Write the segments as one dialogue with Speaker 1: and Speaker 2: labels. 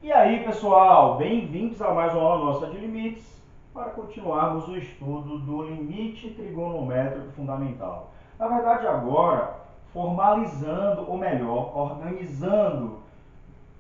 Speaker 1: E aí, pessoal, bem-vindos a mais uma aula nossa de limites para continuarmos o estudo do limite trigonométrico fundamental. Na verdade, agora, formalizando, ou melhor, organizando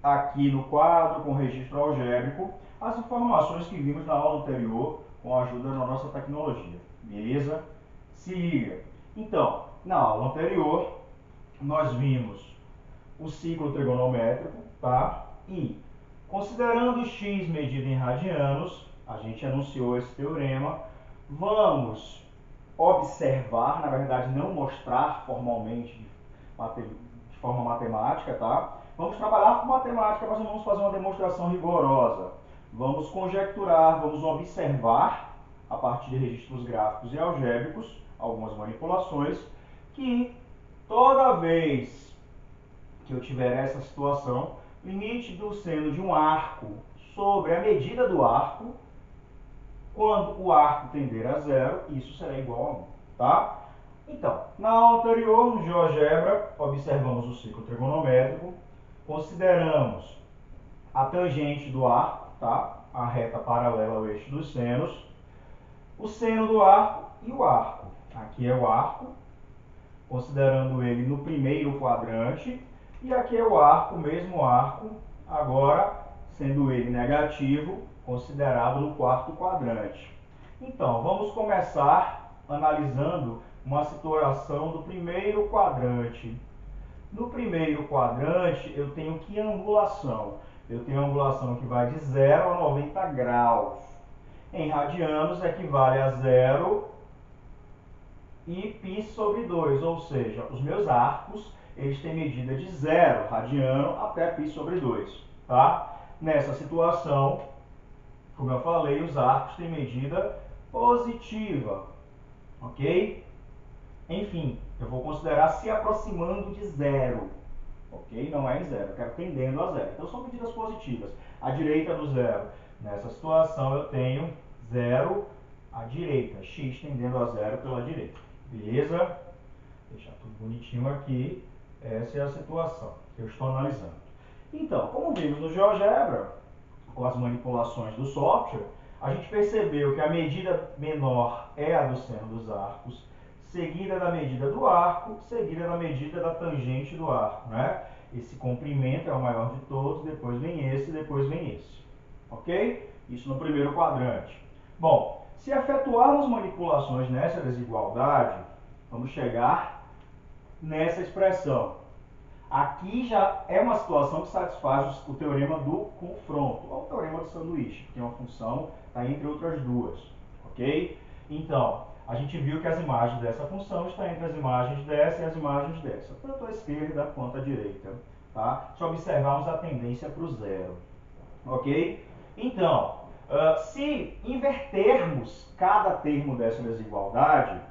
Speaker 1: aqui no quadro com registro algébrico as informações que vimos na aula anterior com a ajuda da nossa tecnologia. Beleza? Se liga. Então, na aula anterior, nós vimos o ciclo trigonométrico, tá? E considerando x medido em radianos, a gente anunciou esse teorema, vamos observar, na verdade não mostrar formalmente de forma matemática, tá? Vamos trabalhar com matemática, mas não vamos fazer uma demonstração rigorosa. Vamos conjecturar, vamos observar, a partir de registros gráficos e algébricos, algumas manipulações, que toda vez que eu tiver essa situação, limite do seno de um arco sobre a medida do arco, quando o arco tender a zero, isso será igual a 1, tá? Então, na aula anterior, no GeoGebra, observamos o ciclo trigonométrico, consideramos a tangente do arco, tá? A reta paralela ao eixo dos senos, o seno do arco e o arco. Aqui é o arco, considerando ele no primeiro quadrante, e aqui é o arco, o mesmo arco, agora sendo ele negativo, considerado no quarto quadrante. Então, vamos começar analisando uma situação do primeiro quadrante. No primeiro quadrante, eu tenho que angulação? Eu tenho angulação que vai de 0 a 90 graus. Em radianos, equivale a 0 e π sobre 2, ou seja, os meus arcos eles têm medida de 0 radiano até π sobre 2. Tá? Nessa situação, como eu falei, os arcos têm medida positiva. Ok? Enfim, eu vou considerar se aproximando de 0. Ok? Não é em 0, eu quero tendendo a 0. Então são medidas positivas. A direita do 0. Nessa situação eu tenho 0 à direita, x tendendo a 0 pela direita. Beleza? Vou deixar tudo bonitinho aqui. Essa é a situação que eu estou analisando. Então, como vimos no GeoGebra, com as manipulações do software, a gente percebeu que a medida menor é a do seno dos arcos, seguida da medida do arco, seguida da medida da tangente do arco, né? Esse comprimento é o maior de todos, depois vem esse, depois vem esse. Ok? Isso no primeiro quadrante. Bom, se efetuarmos manipulações nessa desigualdade, vamos chegar nessa expressão. Aqui já é uma situação que satisfaz o teorema do confronto, ou o teorema do sanduíche, porque uma função está entre outras duas, ok? Então, a gente viu que as imagens dessa função estão entre as imagens dessa e as imagens dessa, tanto a esquerda quanto a direita, tá? Se observarmos a tendência para o zero, ok? Então, se invertermos cada termo dessa desigualdade,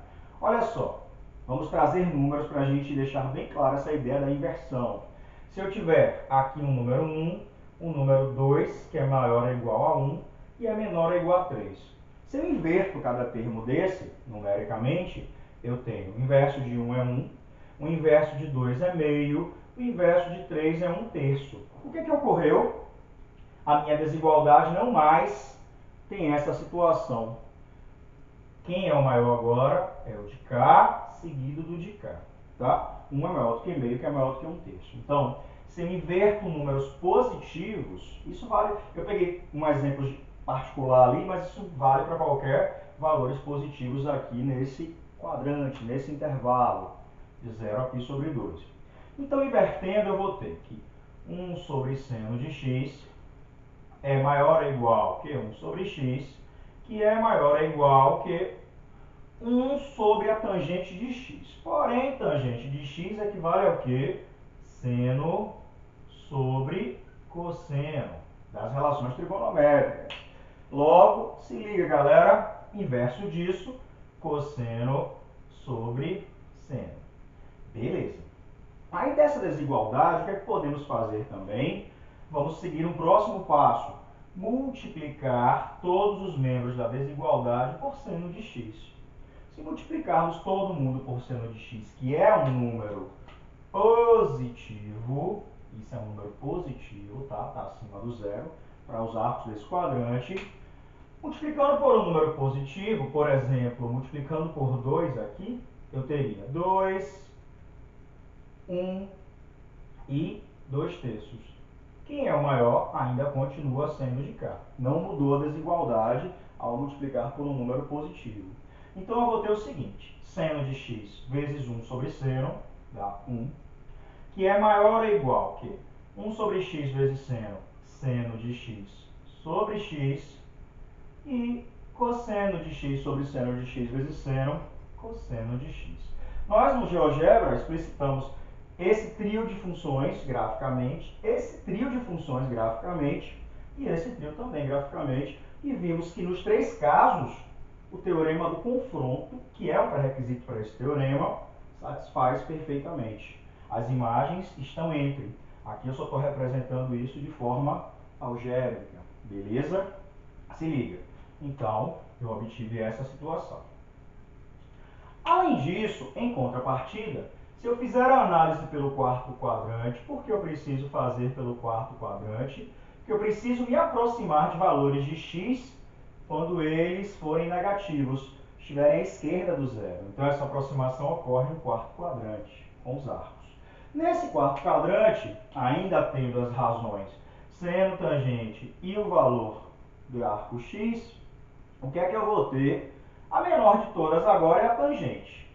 Speaker 1: olha só, vamos trazer números para a gente deixar bem clara essa ideia da inversão. Se eu tiver aqui um número 1, um número 2, que é maior ou igual a 1, e é menor ou igual a 3. Se eu inverto cada termo desse, numericamente, eu tenho o inverso de 1 é 1, o inverso de 2 é meio, o inverso de 3 é 1/3. O que ocorreu? A minha desigualdade não mais tem essa situação. Quem é o maior agora? É o de cá, seguido do de cá. Tá? Um é maior do que meio, que é maior do que 1/3. Então, se eu inverto números positivos, isso vale... Eu peguei um exemplo particular ali, mas isso vale para qualquer valores positivos aqui nesse quadrante, nesse intervalo de 0 a π sobre 2. Então, invertendo, eu vou ter que 1 sobre seno de x é maior ou igual que 1 sobre x, que é maior ou igual que 1 sobre a tangente de x. Porém, tangente de x equivale ao que? Seno sobre cosseno, das relações trigonométricas. Logo, se liga, galera, inverso disso, cosseno sobre seno. Beleza. Aí dessa desigualdade, o que é que podemos fazer também? Vamos seguir um próximo passo. Multiplicar todos os membros da desigualdade por seno de x. Se multiplicarmos todo mundo por seno de x, que é um número positivo, isso é um número positivo, tá? Está acima do zero, para os arcos desse quadrante. Multiplicando por um número positivo, por exemplo, multiplicando por 2 aqui, eu teria 2, 1 e 2/3. Quem é o maior ainda continua sendo de cá. Não mudou a desigualdade ao multiplicar por um número positivo. Então eu vou ter o seguinte, seno de x vezes 1 sobre seno, dá 1, que é maior ou igual que 1 sobre x vezes seno, seno de x sobre x, e cosseno de x sobre seno de x vezes seno, cosseno de x. Nós, no GeoGebra, explicitamos esse trio de funções graficamente, esse trio de funções graficamente e esse trio também graficamente, e vimos que nos três casos, o teorema do confronto, que é um pré-requisito para esse teorema, satisfaz perfeitamente. As imagens estão entre. Aqui eu só estou representando isso de forma algébrica, beleza? Se liga. Então, eu obtive essa situação. Além disso, em contrapartida, se eu fizer a análise pelo quarto quadrante, por que eu preciso fazer pelo quarto quadrante? Porque eu preciso me aproximar de valores de x quando eles forem negativos, estiverem à esquerda do zero. Então, essa aproximação ocorre no quarto quadrante, com os arcos. Nesse quarto quadrante, ainda tendo as razões seno, tangente e o valor do arco x, o que é que eu vou ter? A menor de todas agora é a tangente,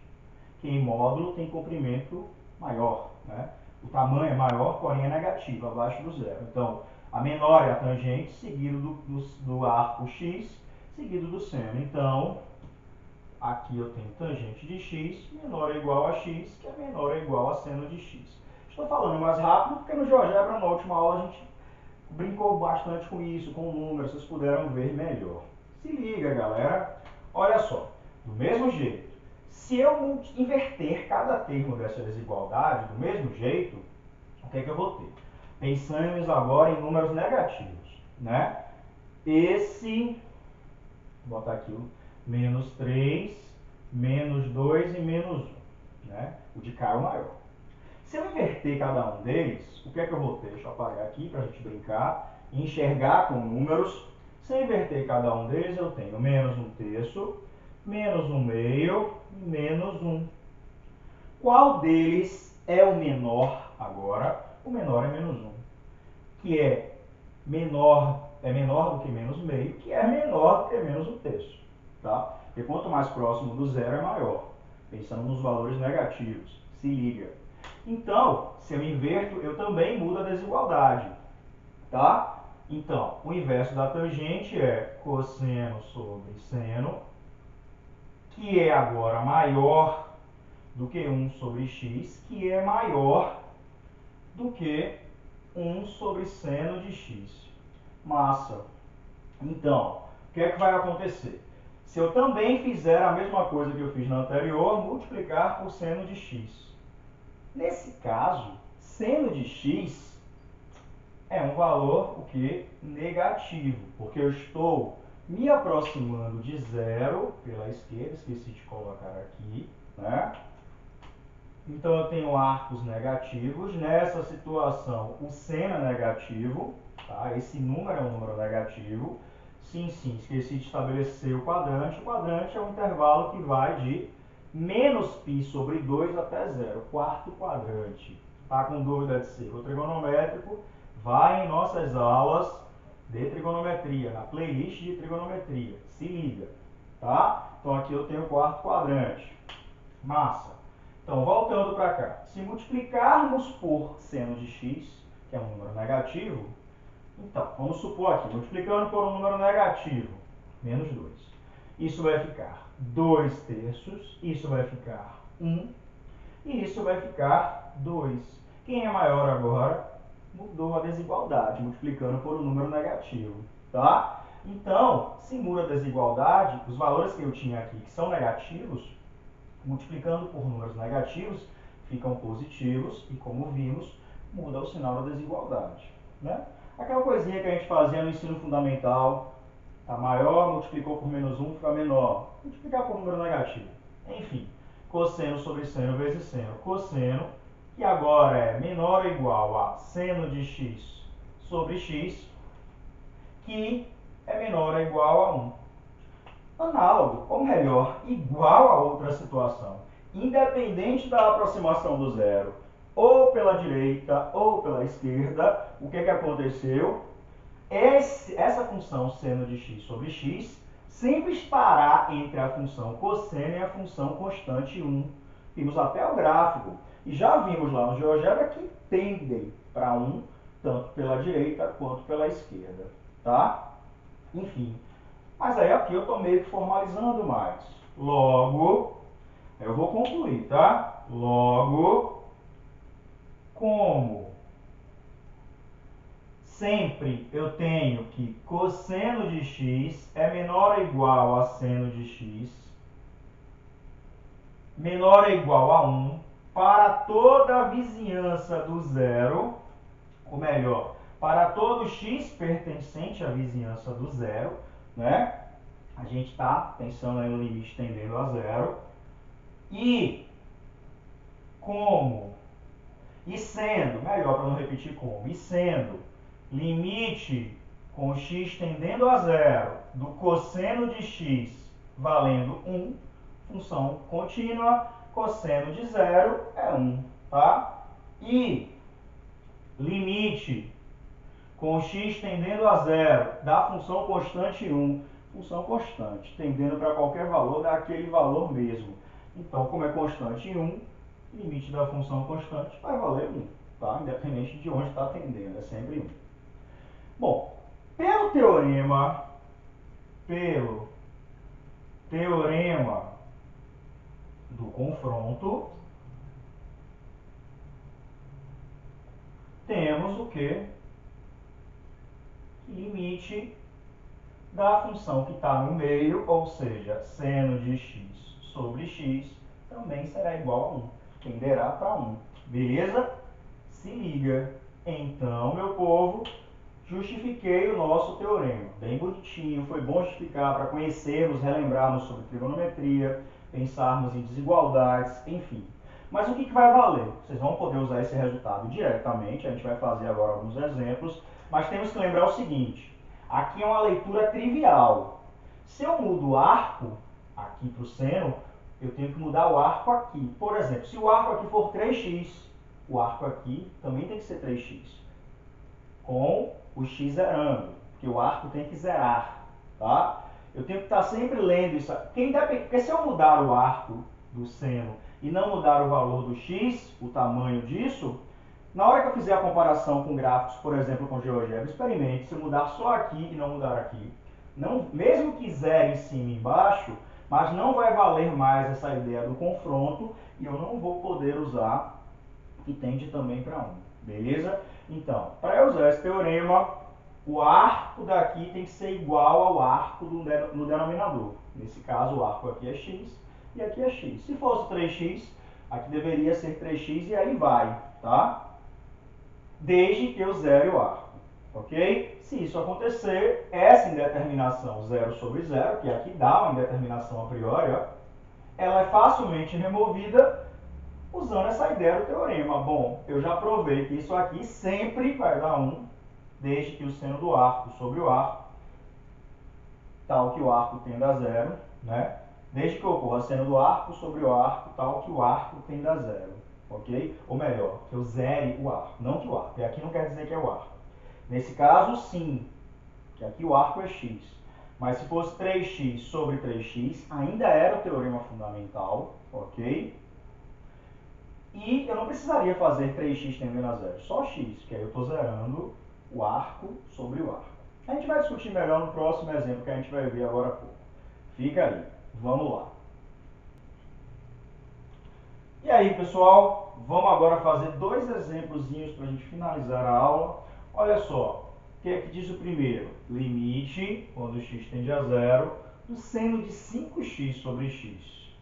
Speaker 1: que em módulo tem comprimento maior, né? O tamanho é maior, porém é negativo, abaixo do zero. Então, a menor é a tangente, seguido do arco x, seguido do seno. Então, aqui eu tenho tangente de x menor ou igual a x, que é menor ou igual a seno de x. Estou falando mais rápido porque no GeoGebra, na última aula, a gente brincou bastante com isso, com números, vocês puderam ver melhor. Se liga, galera. Olha só, do mesmo jeito, se eu inverter cada termo dessa desigualdade, do mesmo jeito, o que é que eu vou ter? Pensamos agora em números negativos, né? Vou botar aqui o menos 3, menos 2 e menos 1, né? O de cá é o maior. Se eu inverter cada um deles, o que é que eu vou ter? Deixa eu apagar aqui para a gente brincar e enxergar com números. Se eu inverter cada um deles, eu tenho menos 1/3, menos 1/2 e menos 1. Qual deles é o menor agora? O menor é menos 1, que é menor do que menos meio, que é menor do que menos 1/3. Tá? Porque quanto mais próximo do zero é maior. Pensando nos valores negativos. Se liga. Então, se eu inverto, eu também mudo a desigualdade, tá? Então, o inverso da tangente é cosseno sobre seno, que é agora maior do que 1 sobre x, que é maior do que 1 sobre seno de x. Massa. Então, o que é que vai acontecer? Se eu também fizer a mesma coisa que eu fiz na anterior, multiplicar por seno de x. Nesse caso, seno de x é um valor o que? Negativo, porque eu estou me aproximando de zero pela esquerda, esqueci de colocar aqui, né? Então eu tenho arcos negativos. Nessa situação, o seno é negativo, tá? Esse número é um número negativo. Sim, esqueci de estabelecer o quadrante. O quadrante é um intervalo que vai de menos π sobre 2 até zero, quarto quadrante. Tá com dúvida de ciclo trigonométrico? Vai em nossas aulas de trigonometria, na playlist de trigonometria. Se liga, tá? Então aqui eu tenho o quarto quadrante. Massa. Então, voltando para cá. Se multiplicarmos por seno de x, que é um número negativo, então, vamos supor aqui, multiplicando por um número negativo, menos 2. Isso vai ficar 2/3, isso vai ficar 1, e isso vai ficar 2. Quem é maior agora? Mudou a desigualdade, multiplicando por um número negativo, tá? Então, se muda a desigualdade, os valores que eu tinha aqui, que são negativos, multiplicando por números negativos, ficam positivos, e como vimos, muda o sinal da desigualdade, né? Aquela coisinha que a gente fazia no ensino fundamental, tá maior, multiplicou por menos 1, fica menor. Multiplicar por número negativo. Enfim, cosseno sobre seno vezes seno. Cosseno que agora é menor ou igual a seno de x sobre x, que é menor ou igual a 1. Análogo, ou melhor, igual a outra situação. Independente da aproximação do zero, ou pela direita ou pela esquerda, o que aconteceu? Essa função seno de x sobre x sempre estará entre a função cosseno e a função constante 1. Vimos até o gráfico. E já vimos lá no GeoGebra que tendem para 1, tanto pela direita quanto pela esquerda. Tá? Enfim. Mas aí aqui eu estou meio que formalizando mais. Logo, eu vou concluir, tá? Logo, como sempre eu tenho que cosseno de x é menor ou igual a seno de x, menor ou igual a 1, para toda a vizinhança do zero, ou melhor, para todo x pertencente à vizinhança do zero, né? A gente está pensando aí no limite tendendo a zero. E como, e sendo, melhor para não repetir como, e sendo limite com x tendendo a zero do cosseno de x valendo 1, função contínua, cosseno de zero é 1, tá? E limite com x tendendo a zero da função constante 1, função constante, tendendo para qualquer valor daquele valor mesmo. Então, como é constante 1, limite da função constante vai valer 1, tá? Independente de onde está tendendo, é sempre 1. Bom, pelo teorema do confronto, temos o que? Limite da função que está no meio, ou seja, seno de x sobre x, também será igual a 1. Tenderá para 1. Beleza? Se liga. Então, meu povo, justifiquei o nosso teorema. Bem bonitinho, foi bom justificar para conhecermos, relembrarmos sobre trigonometria, pensarmos em desigualdades, enfim. Mas o que vai valer? Vocês vão poder usar esse resultado diretamente, a gente vai fazer agora alguns exemplos, mas temos que lembrar o seguinte, aqui é uma leitura trivial. Se eu mudo o arco aqui para o seno, eu tenho que mudar o arco aqui. Por exemplo, se o arco aqui for 3x, o arco aqui também tem que ser 3x. Com o x zerando, porque o arco tem que zerar, tá? Eu tenho que estar sempre lendo isso. Porque se eu mudar o arco do seno e não mudar o valor do x, o tamanho disso, na hora que eu fizer a comparação com gráficos, por exemplo, com GeoGebra, experimente se eu mudar só aqui e não mudar aqui. Não, mesmo que zere em cima e embaixo, mas não vai valer mais essa ideia do confronto e eu não vou poder usar que tende também para 1. Beleza? Então, para eu usar esse teorema, o arco daqui tem que ser igual ao arco no denominador. Nesse caso, o arco aqui é x e aqui é x. Se fosse 3x, aqui deveria ser 3x e aí vai, tá? Desde que eu zere o arco, ok? Se isso acontecer, essa indeterminação 0 sobre 0, que aqui dá uma indeterminação a priori, ó, ela é facilmente removida usando essa ideia do teorema. Bom, eu já provei que isso aqui sempre vai dar 1, desde que o seno do arco sobre o arco, tal que o arco tenda a 0, né? Desde que ocorra seno do arco sobre o arco, tal que o arco tenda a 0, ok? Ou melhor, que eu zere o arco, não que o arco, e aqui não quer dizer que é o arco. Nesse caso, sim, que aqui o arco é x. Mas se fosse 3x sobre 3x, ainda era o teorema fundamental, ok? E eu não precisaria fazer 3x tendendo a 0, só x, que aí eu estou zerando o arco sobre o arco. A gente vai discutir melhor no próximo exemplo que a gente vai ver agora há pouco. Fica aí, vamos lá. E aí, pessoal, vamos agora fazer dois exemplos para a gente finalizar a aula. Olha só, o que é que diz o primeiro? Limite, quando x tende a 0, do seno de 5x sobre x.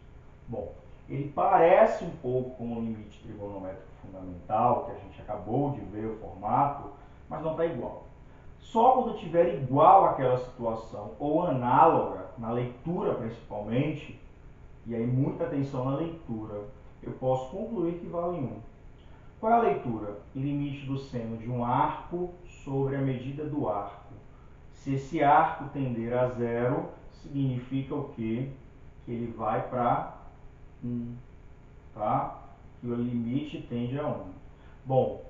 Speaker 1: Bom, ele parece um pouco com o limite trigonométrico fundamental, que a gente acabou de ver o formato, mas não está igual. Só quando tiver igual àquela situação, ou análoga, na leitura principalmente, e aí muita atenção na leitura, eu posso concluir que vale 1. Qual é a leitura? Limite do seno de um arco sobre a medida do arco. Se esse arco tender a zero, significa o quê? Que ele vai para 1, tá? Que o limite tende a 1. Bom,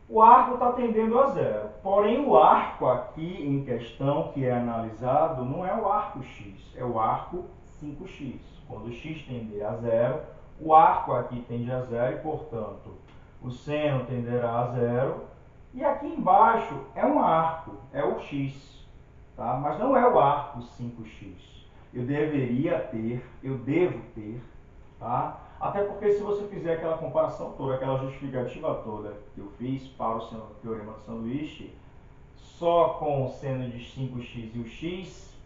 Speaker 1: o arco está tendendo a zero, porém o arco aqui em questão que é analisado não é o arco x, é o arco 5x. Quando x tender a zero, o arco aqui tende a zero e, portanto, o seno tenderá a zero. E aqui embaixo é um arco, é o x, tá? Mas não é o arco 5x. Eu devo ter, tá? Até porque se você fizer aquela comparação toda, aquela justificativa toda que eu fiz para o teorema do sanduíche, só com o seno de 5x e o x,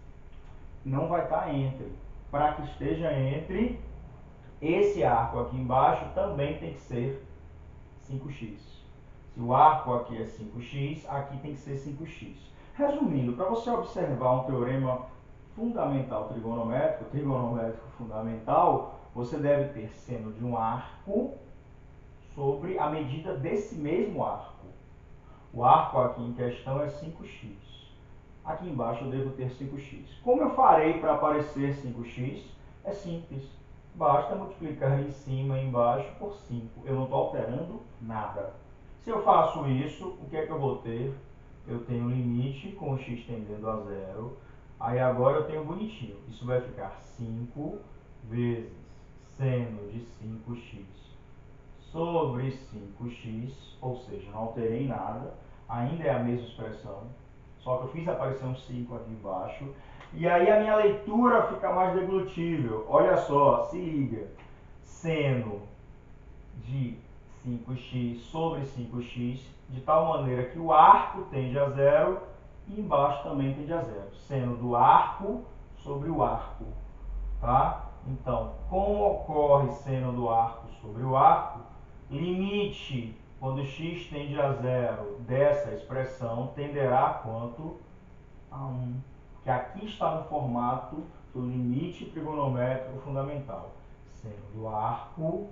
Speaker 1: não vai estar entre. Para que esteja entre, esse arco aqui embaixo também tem que ser 5x. Se o arco aqui é 5x, aqui tem que ser 5x. Resumindo, para você observar um teorema fundamental trigonométrico fundamental, você deve ter seno de um arco sobre a medida desse mesmo arco. O arco aqui em questão é 5x. Aqui embaixo eu devo ter 5x. Como eu farei para aparecer 5x? É simples. Basta multiplicar em cima e embaixo por 5. Eu não estou alterando nada. Se eu faço isso, o que é que eu vou ter? Eu tenho um limite com o x tendendo a zero. Aí agora eu tenho bonitinho. Isso vai ficar 5 vezes seno de 5x sobre 5x, ou seja, não alterei nada, ainda é a mesma expressão, só que eu fiz aparecer um 5 aqui embaixo. E aí a minha leitura fica mais deglutível. Olha só, se liga. Seno de 5x sobre 5x, de tal maneira que o arco tende a zero e embaixo também tende a zero. Seno do arco sobre o arco, tá? Então, como ocorre seno do arco sobre o arco, limite quando x tende a zero dessa expressão tenderá a quanto? A 1. Que aqui está no formato do limite trigonométrico fundamental. Seno do arco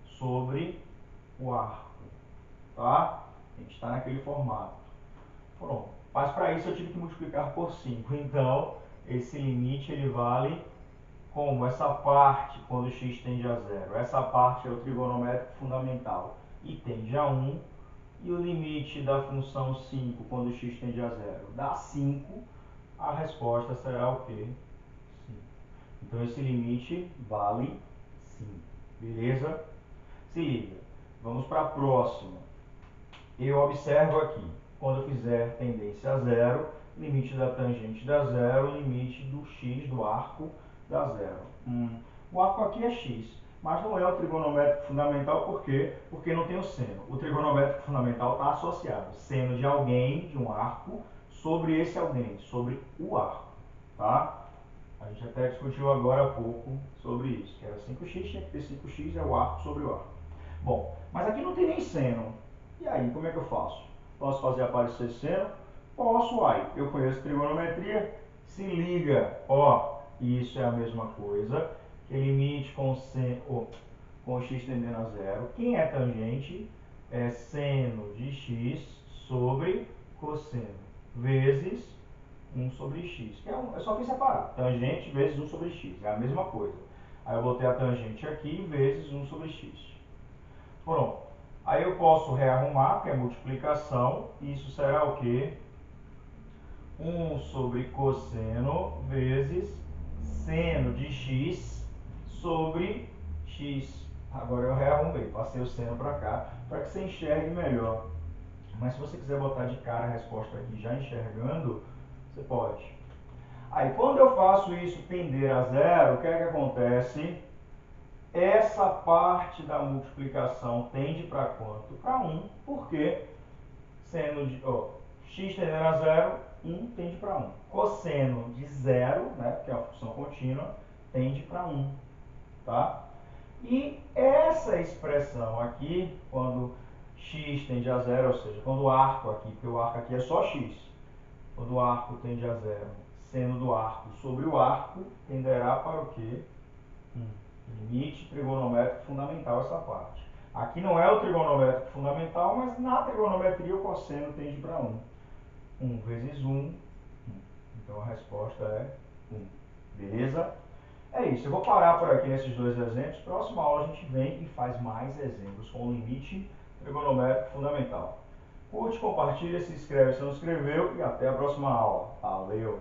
Speaker 1: sobre o arco, tá? A gente está naquele formato. Pronto. Mas para isso eu tive que multiplicar por 5. Então, esse limite ele vale como essa parte quando x tende a zero. Essa parte é o trigonométrico fundamental e tende a 1. E o limite da função 5 quando x tende a zero dá 5. A resposta será o quê? 5. Então esse limite vale 5. Beleza? Se liga. Vamos para a próxima. Eu observo aqui, quando eu fizer tendência a zero, limite da tangente dá zero, limite do x, do arco, dá zero. O arco aqui é x, mas não é o trigonométrico fundamental, por quê? Porque não tem o seno. O trigonométrico fundamental está associado. Seno de alguém, de um arco, sobre esse alguém, sobre o arco. Tá? A gente até discutiu agora há pouco sobre isso, que era 5x, tinha que ter 5x, é o arco sobre o arco. Bom, mas aqui não tem nem seno. E aí, como é que eu faço? Posso fazer aparecer seno? Posso, aí. Eu conheço trigonometria. Se liga, ó, isso é a mesma coisa. Que limite com com x tendendo a zero. Quem é tangente? É seno de x sobre cosseno vezes 1 sobre x. Que eu só fiz separar. Tangente vezes 1 sobre x. É a mesma coisa. Aí eu botei a tangente aqui vezes 1 sobre x. Pronto. Aí eu posso rearrumar, que é multiplicação. Isso será o quê? 1 sobre cosseno vezes seno de x sobre x. Agora eu rearrumei, passei o seno para cá, para que você enxergue melhor. Mas se você quiser botar de cara a resposta aqui já enxergando, você pode. Aí quando eu faço isso tender a zero, o que é que acontece? Essa parte da multiplicação tende para quanto? Para 1, porque seno de x tendendo a zero, 1 tende para 1. Cosseno de zero, né, que é uma função contínua, tende para 1. Tá? E essa expressão aqui, quando x tende a zero, ou seja, quando o arco aqui, porque o arco aqui é só x, quando o arco tende a zero, seno do arco sobre o arco tenderá para o quê? 1. Limite trigonométrico fundamental essa parte. Aqui não é o trigonométrico fundamental, mas na trigonometria o cosseno tende para 1. 1 vezes 1, 1. Então a resposta é 1. Beleza? É isso. Eu vou parar por aqui nesses dois exemplos. Próxima aula a gente vem e faz mais exemplos com o limite trigonométrico fundamental. Curte, compartilha, se inscreve se não inscreveu e até a próxima aula. Valeu!